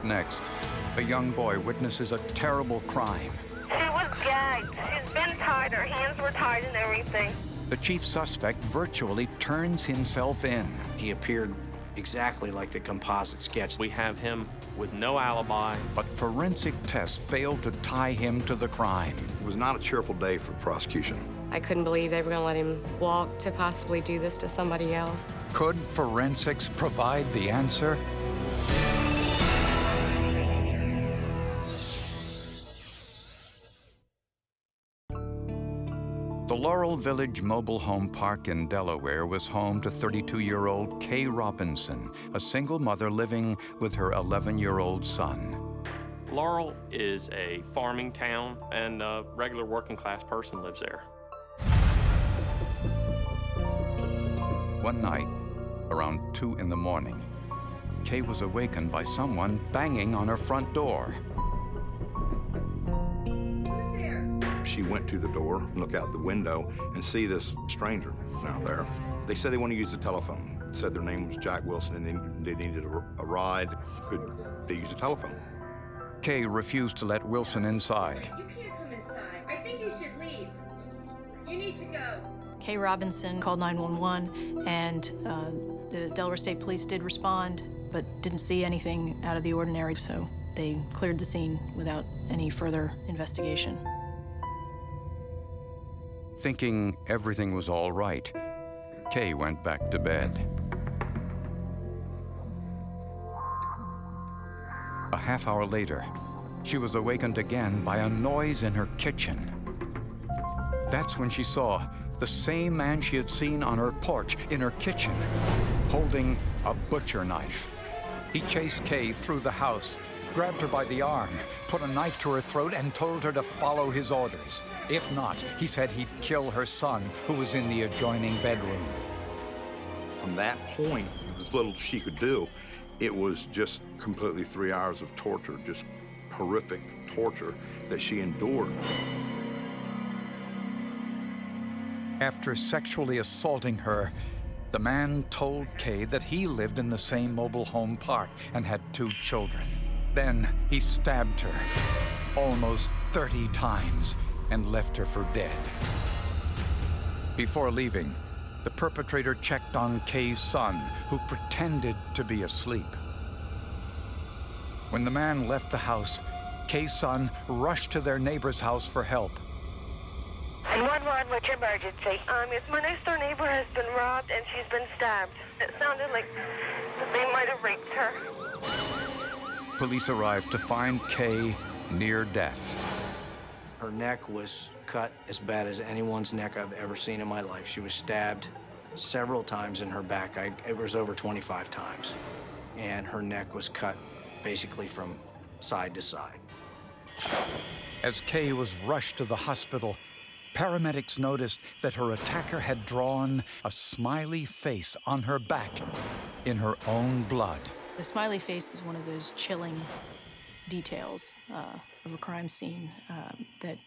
Next, a young boy witnesses a terrible crime. She was gagged. She's been tied. Her hands were tied and everything. The chief suspect virtually turns himself in. He appeared exactly like the composite sketch. We have him with no alibi. But forensic tests failed to tie him to the crime. It was not a cheerful day for the prosecution. I couldn't believe they were going to let him walk to possibly do this to somebody else. Could forensics provide the answer? The Laurel Village Mobile Home Park in Delaware was home to 32-year-old Kay Robinson, a single mother living with her 11-year-old son. Laurel is a farming town, and a regular working-class person lives there. One night, around 2 in the morning, Kay was awakened by someone banging on her front door. She went to the door, look out the window, and see this stranger out there. They said they want to use the telephone. Said their name was Jack Wilson, and they needed a ride. Could they use the telephone? Kay refused to let Wilson inside. You can't come inside. I think you should leave. You need to go. Kay Robinson called 911, and the Delaware State Police did respond, but didn't see anything out of the ordinary, so they cleared the scene without any further investigation. Thinking everything was all right, Kay went back to bed. A half hour later, she was awakened again by a noise in her kitchen. That's when she saw the same man she had seen on her porch in her kitchen, holding a butcher knife. He chased Kay through the house, grabbed her by the arm, put a knife to her throat, and told her to follow his orders. If not, he said he'd kill her son, who was in the adjoining bedroom. From that point, as little as she could do, it was just completely 3 hours of torture, just horrific torture that she endured. After sexually assaulting her, the man told Kay that he lived in the same mobile home park and had 2 children. Then he stabbed her almost 30 times and left her for dead. Before leaving, the perpetrator checked on Kay's son, who pretended to be asleep. When the man left the house, Kay's son rushed to their neighbor's house for help. 911, what's your emergency? Yes, my next door neighbor has been robbed and she's been stabbed. It sounded like that they might have raped her. Police arrived to find Kay near death. Her neck was cut as bad as anyone's neck I've ever seen in my life. She was stabbed several times in her back. It was over 25 times. And her neck was cut basically from side to side. As Kay was rushed to the hospital, paramedics noticed that her attacker had drawn a smiley face on her back in her own blood. The smiley face is one of those chilling details of a crime scene that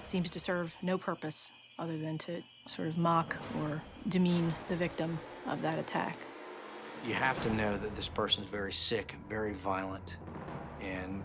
seems to serve no purpose other than to sort of mock or demean the victim of that attack. You have to know that this person's very sick, very violent, and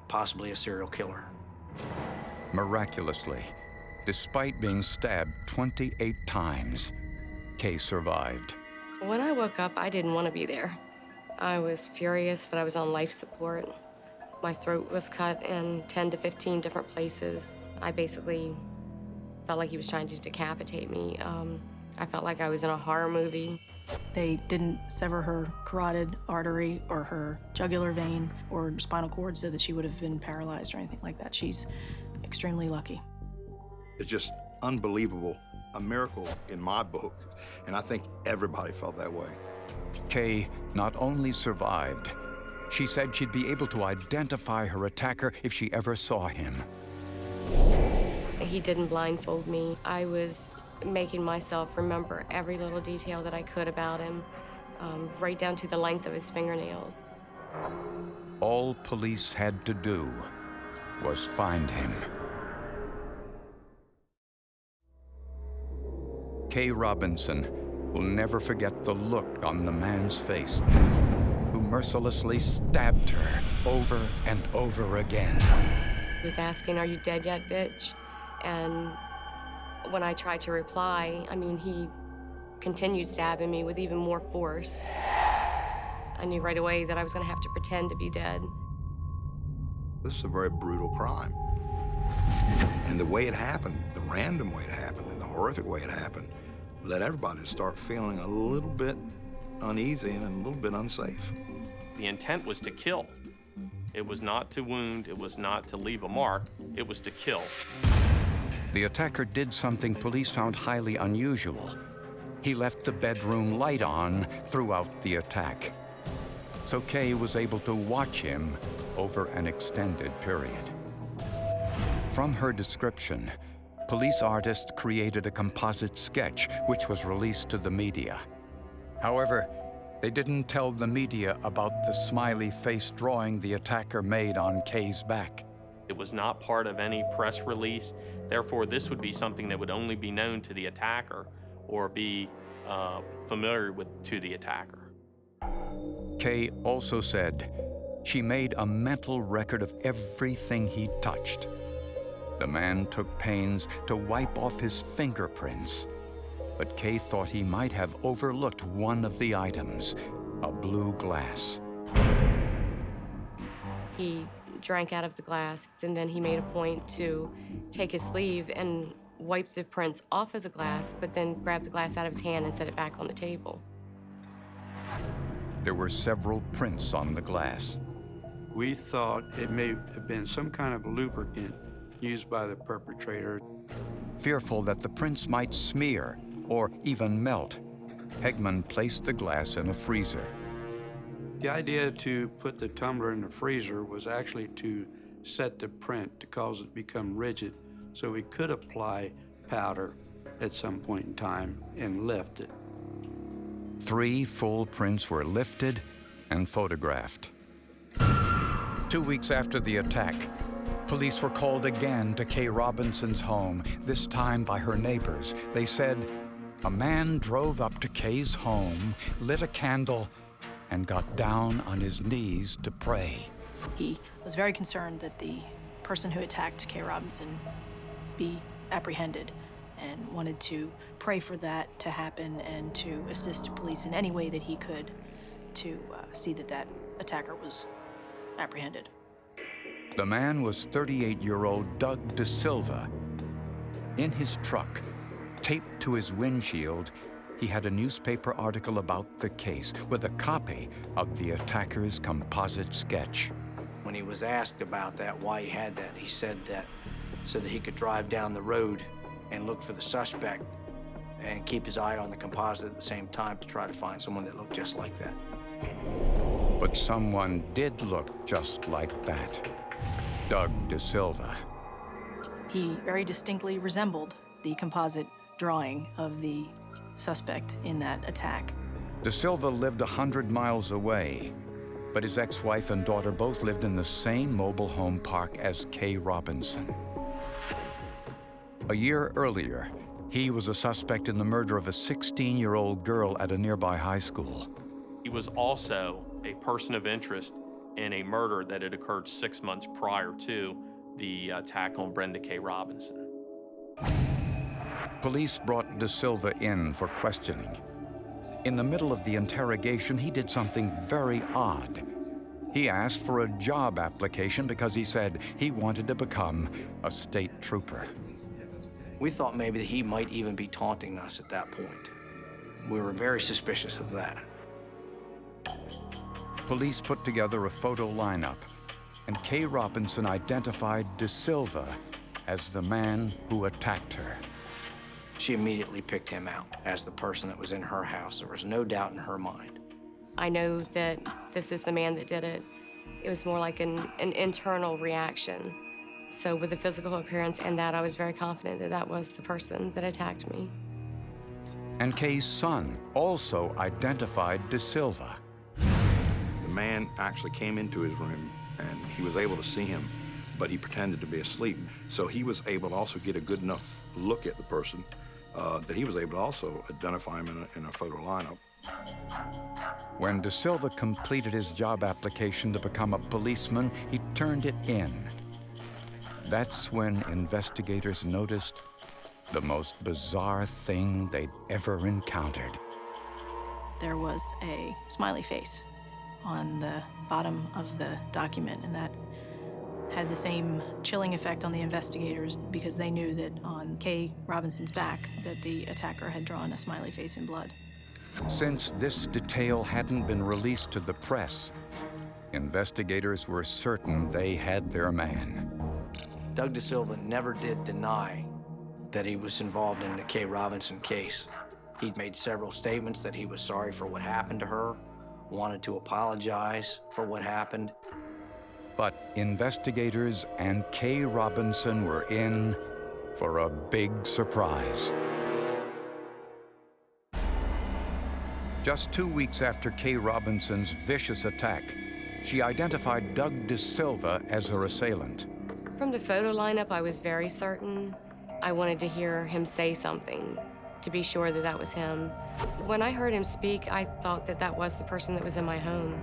possibly a serial killer. Miraculously, despite being stabbed 28 times, Kay survived. When I woke up, I didn't want to be there. I was furious that I was on life support. My throat was cut in 10 to 15 different places. I basically felt like he was trying to decapitate me. I felt like I was in a horror movie. They didn't sever her carotid artery or her jugular vein or spinal cord so that she would have been paralyzed or anything like that. She's extremely lucky. It's just unbelievable, a miracle in my book, and I think everybody felt that way. Kay not only survived, she said she'd be able to identify her attacker if she ever saw him. He didn't blindfold me. I was making myself remember every little detail that I could about him, right down to the length of his fingernails. All police had to do was find him. Kay Robinson will never forget the look on the man's face who mercilessly stabbed her over and over again. He was asking, "Are you dead yet, bitch?" And when I tried to reply, I mean, he continued stabbing me with even more force. I knew right away that I was gonna have to pretend to be dead. This is a very brutal crime. And the way it happened, the random way it happened, and the horrific way it happened, led everybody to start feeling a little bit uneasy and a little bit unsafe. The intent was to kill. It was not to wound, it was not to leave a mark, it was to kill. The attacker did something police found highly unusual. He left the bedroom light on throughout the attack. So Kay was able to watch him over an extended period. From her description, police artists created a composite sketch which was released to the media. However, they didn't tell the media about the smiley face drawing the attacker made on Kay's back. It was not part of any press release. Therefore, this would be something that would only be known to the attacker or be familiar to the attacker. Kay also said she made a mental record of everything he touched. The man took pains to wipe off his fingerprints, but Kay thought he might have overlooked one of the items, a blue glass. He drank out of the glass, and then he made a point to take his sleeve and wipe the prints off of the glass, but then grab the glass out of his hand and set it back on the table. There were several prints on the glass. We thought it may have been some kind of lubricant used by the perpetrator. Fearful that the prints might smear or even melt, Hegman placed the glass in a freezer. The idea to put the tumbler in the freezer was actually to set the print to cause it to become rigid so we could apply powder at some point in time and lift it. 3 full prints were lifted and photographed. 2 weeks after the attack, police were called again to Kay Robinson's home, this time by her neighbors. They said a man drove up to Kay's home, lit a candle, and got down on his knees to pray. He was very concerned that the person who attacked Kay Robinson be apprehended and wanted to pray for that to happen and to assist police in any way that he could to see that that attacker was apprehended. The man was 38-year-old Doug De Silva. In his truck, taped to his windshield, he had a newspaper article about the case with a copy of the attacker's composite sketch. When he was asked about that, why he had that, he said that so that he could drive down the road and look for the suspect and keep his eye on the composite at the same time to try to find someone that looked just like that. But someone did look just like that. Doug De Silva. He very distinctly resembled the composite drawing of the suspect in that attack. De Silva lived 100 miles away, but his ex-wife and daughter both lived in the same mobile home park as Kay Robinson. A year earlier, he was a suspect in the murder of a 16-year-old girl at a nearby high school. He was also a person of interest in a murder that had occurred 6 months prior to the attack on Brenda Kay Robinson. Police brought De Silva in for questioning. In the middle of the interrogation, he did something very odd. He asked for a job application because he said he wanted to become a state trooper. We thought maybe that he might even be taunting us at that point. We were very suspicious of that. Police put together a photo lineup, and Kay Robinson identified De Silva as the man who attacked her. She immediately picked him out as the person that was in her house. There was no doubt in her mind. I know that this is the man that did it. It was more like an internal reaction. So with the physical appearance and that, I was very confident that that was the person that attacked me. And Kay's son also identified De Silva. The man actually came into his room and he was able to see him, but he pretended to be asleep. So he was able to also get a good enough look at the person that he was able to also identify him in a photo lineup. When De Silva completed his job application to become a policeman, he turned it in. That's when investigators noticed the most bizarre thing they'd ever encountered. There was a smiley face on the bottom of the document, and that had the same chilling effect on the investigators because they knew that on Kay Robinson's back that the attacker had drawn a smiley face in blood. Since this detail hadn't been released to the press, investigators were certain they had their man. Doug De Silva never did deny that he was involved in the Kay Robinson case. He made several statements that he was sorry for what happened to her, wanted to apologize for what happened. But investigators and Kay Robinson were in for a big surprise. Just 2 weeks after Kay Robinson's vicious attack, she identified Doug De Silva as her assailant. From the photo lineup, I was very certain. I wanted to hear him say something to be sure that that was him. When I heard him speak, I thought that that was the person that was in my home.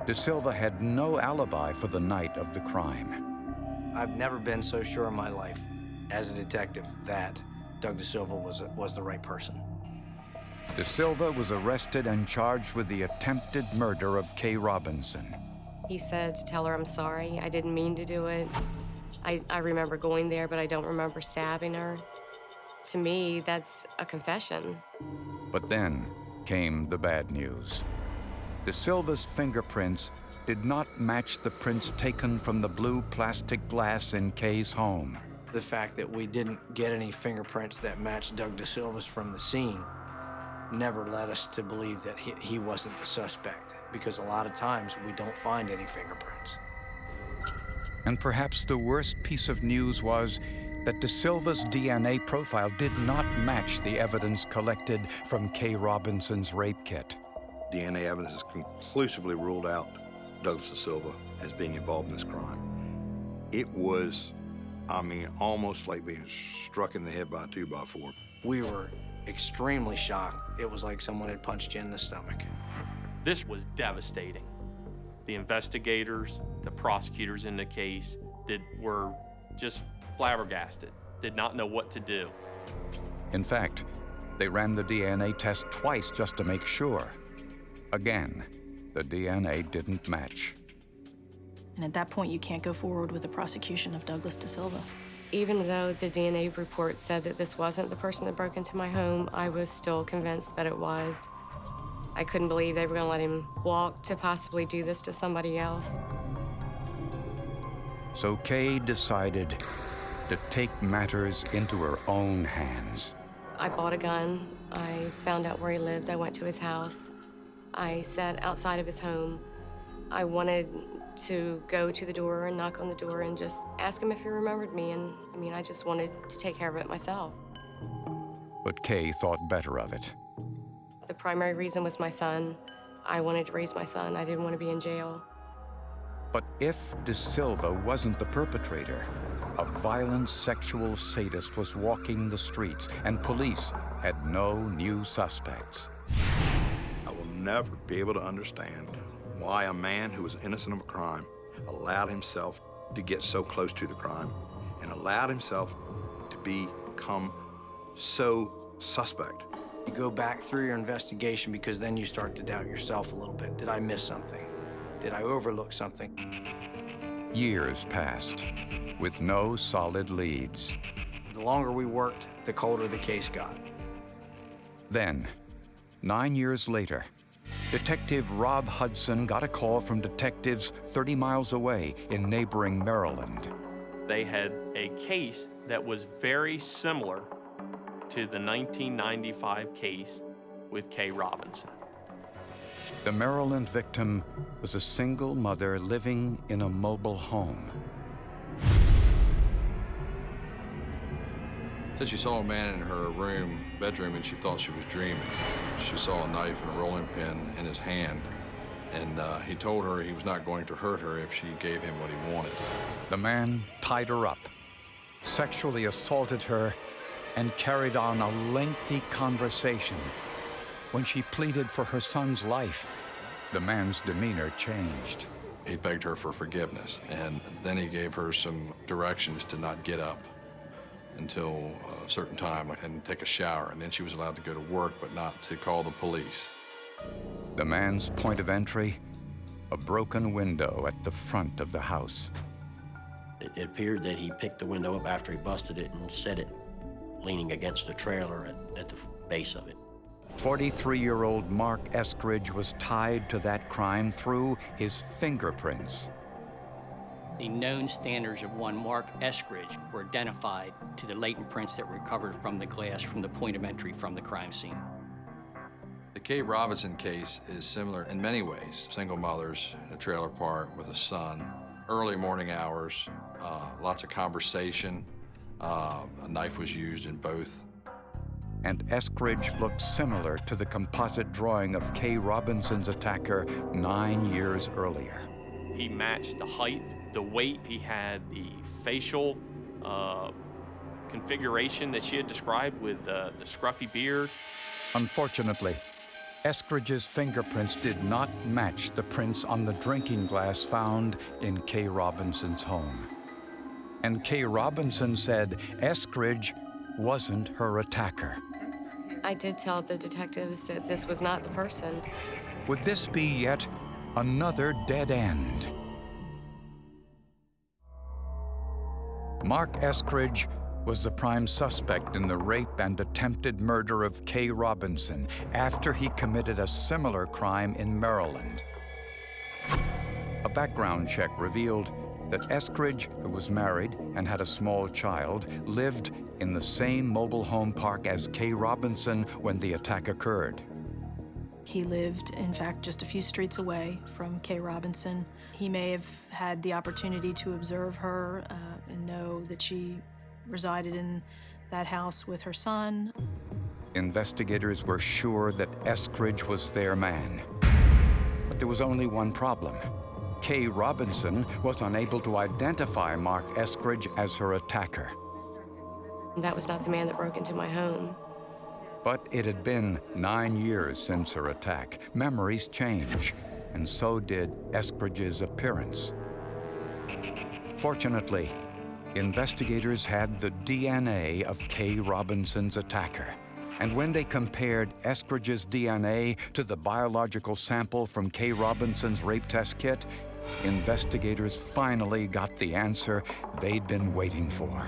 De Silva had no alibi for the night of the crime. I've never been so sure in my life as a detective that Doug De Silva was the right person. De Silva was arrested and charged with the attempted murder of Kay Robinson. He said to tell her I'm sorry. I didn't mean to do it. I remember going there, but I don't remember stabbing her. To me, that's a confession. But then came the bad news. De Silva's fingerprints did not match the prints taken from the blue plastic glass in Kay's home. The fact that we didn't get any fingerprints that matched Doug De Silva's from the scene never led us to believe that he wasn't the suspect, because a lot of times we don't find any fingerprints. And perhaps the worst piece of news was that De Silva's DNA profile did not match the evidence collected from Kay Robinson's rape kit. DNA evidence has conclusively ruled out Doug De Silva as being involved in this crime. It was, almost like being struck in the head by a 2x4. We were extremely shocked. It was like someone had punched you in the stomach. This was devastating. The investigators, the prosecutors in the case were just flabbergasted, did not know what to do. In fact, they ran the DNA test twice just to make sure. Again, the DNA didn't match. And at that point, you can't go forward with the prosecution of Douglas De Silva. Even though the DNA report said that this wasn't the person that broke into my home, I was still convinced that it was. I couldn't believe they were gonna let him walk to possibly do this to somebody else. So Kay decided to take matters into her own hands. I bought a gun. I found out where he lived. I went to his house. I sat outside of his home. I wanted to go to the door and knock on the door and just ask him if he remembered me. And I just wanted to take care of it myself. But Kay thought better of it. The primary reason was my son. I wanted to raise my son. I didn't want to be in jail. But if De Silva wasn't the perpetrator, a violent sexual sadist was walking the streets, and police had no new suspects. I will never be able to understand why a man who was innocent of a crime allowed himself to get so close to the crime and allowed himself to become so suspect. You go back through your investigation because then you start to doubt yourself a little bit. Did I miss something? Did I overlook something? Years passed with no solid leads. The longer we worked, the colder the case got. Then, 9 years later, Detective Rob Hudson got a call from detectives 30 miles away in neighboring Maryland. They had a case that was very similar to the 1995 case with Kay Robinson. The Maryland victim was a single mother living in a mobile home. Said she saw a man in her bedroom, and she thought she was dreaming. She saw a knife and a rolling pin in his hand, and he told her he was not going to hurt her if she gave him what he wanted. The man tied her up, sexually assaulted her, and carried on a lengthy conversation. When she pleaded for her son's life, the man's demeanor changed. He begged her for forgiveness, and then he gave her some directions to not get up until a certain time and take a shower, and then she was allowed to go to work, but not to call the police. The man's point of entry, a broken window at the front of the house. It appeared that he picked the window up after he busted it and set it leaning against the trailer at the base of it. 43-year-old Mark Eskridge was tied to that crime through his fingerprints. The known standards of one Mark Eskridge were identified to the latent prints that were recovered from the glass from the point of entry from the crime scene. The Kay Robinson case is similar in many ways. Single mothers in a trailer park with a son, early morning hours, lots of conversation. A knife was used in both. And Eskridge looked similar to the composite drawing of Kay Robinson's attacker 9 years earlier. He matched the height, the weight. He had the facial configuration that she had described with the scruffy beard. Unfortunately, Eskridge's fingerprints did not match the prints on the drinking glass found in Kay Robinson's home. And Kay Robinson said Eskridge wasn't her attacker. I did tell the detectives that this was not the person. Would this be yet another dead end? Mark Eskridge was the prime suspect in the rape and attempted murder of Kay Robinson after he committed a similar crime in Maryland. A background check revealed that Eskridge, who was married and had a small child, lived in the same mobile home park as Kay Robinson when the attack occurred. He lived, in fact, just a few streets away from Kay Robinson. He may have had the opportunity to observe her and know that she resided in that house with her son. Investigators were sure that Eskridge was their man. But there was only one problem. Kay Robinson was unable to identify Mark Eskridge as her attacker. That was not the man that broke into my home. But it had been 9 years since her attack. Memories change, and so did Eskridge's appearance. Fortunately, investigators had the DNA of Kay Robinson's attacker. And when they compared Eskridge's DNA to the biological sample from Kay Robinson's rape test kit, investigators finally got the answer they'd been waiting for.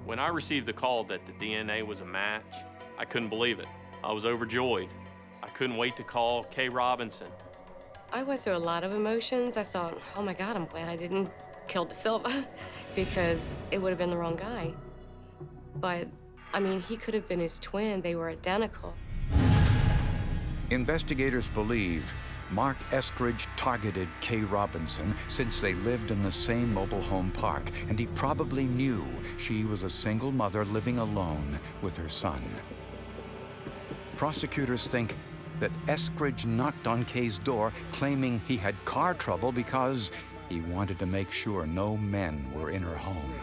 When I received the call that the DNA was a match, I couldn't believe it. I was overjoyed. I couldn't wait to call Kay Robinson. I went through a lot of emotions. I thought, oh my God, I'm glad I didn't kill De Silva because it would have been the wrong guy. But, I mean, he could have been his twin. They were identical. Investigators believe Mark Eskridge targeted Kay Robinson since they lived in the same mobile home park, and he probably knew she was a single mother living alone with her son. Prosecutors think that Eskridge knocked on Kay's door claiming he had car trouble because he wanted to make sure no men were in her home.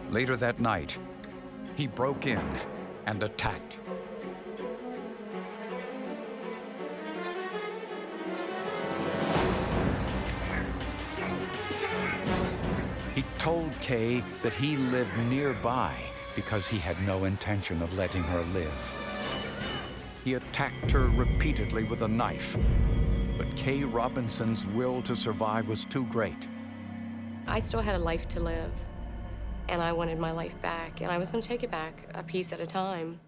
Later that night, he broke in and attacked. He told Kay that he lived nearby because he had no intention of letting her live. He attacked her repeatedly with a knife, but Kay Robinson's will to survive was too great. I still had a life to live, and I wanted my life back, and I was going to take it back a piece at a time.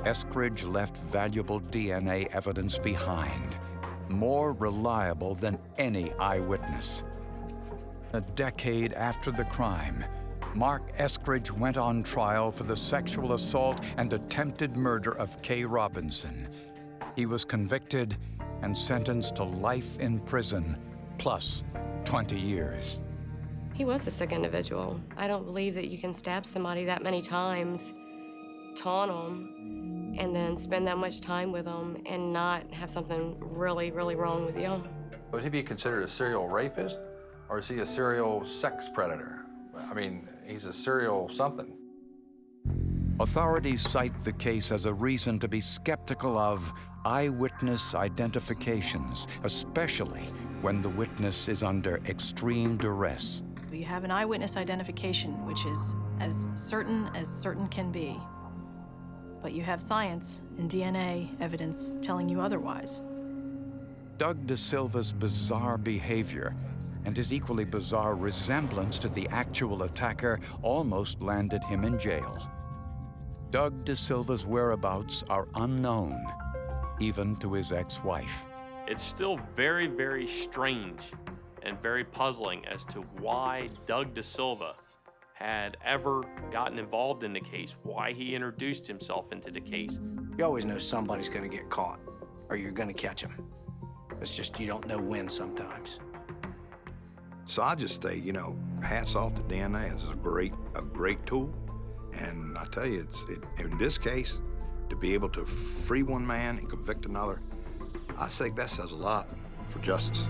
Eskridge left valuable DNA evidence behind, more reliable than any eyewitness. A decade after the crime, Mark Eskridge went on trial for the sexual assault and attempted murder of Kay Robinson. He was convicted and sentenced to life in prison, plus 20 years. He was a sick individual. I don't believe that you can stab somebody that many times, taunt them, and then spend that much time with them and not have something really, really wrong with you. Would he be considered a serial rapist, or is he a serial sex predator? I mean, he's a serial something. Authorities cite the case as a reason to be skeptical of eyewitness identifications, especially when the witness is under extreme duress. You have an eyewitness identification, which is as certain can be. But you have science and DNA evidence telling you otherwise. Doug De Silva's bizarre behavior and his equally bizarre resemblance to the actual attacker almost landed him in jail. Doug De Silva's whereabouts are unknown, even to his ex-wife. It's still very, very strange and very puzzling as to why Doug De Silva had ever gotten involved in the case, why he introduced himself into the case. You always know somebody's gonna get caught, or you're gonna catch them. It's just you don't know when sometimes. So I just say, you know, hats off to DNA. This is a great tool. And I tell you, in this case, to be able to free one man and convict another, I think that says a lot for justice.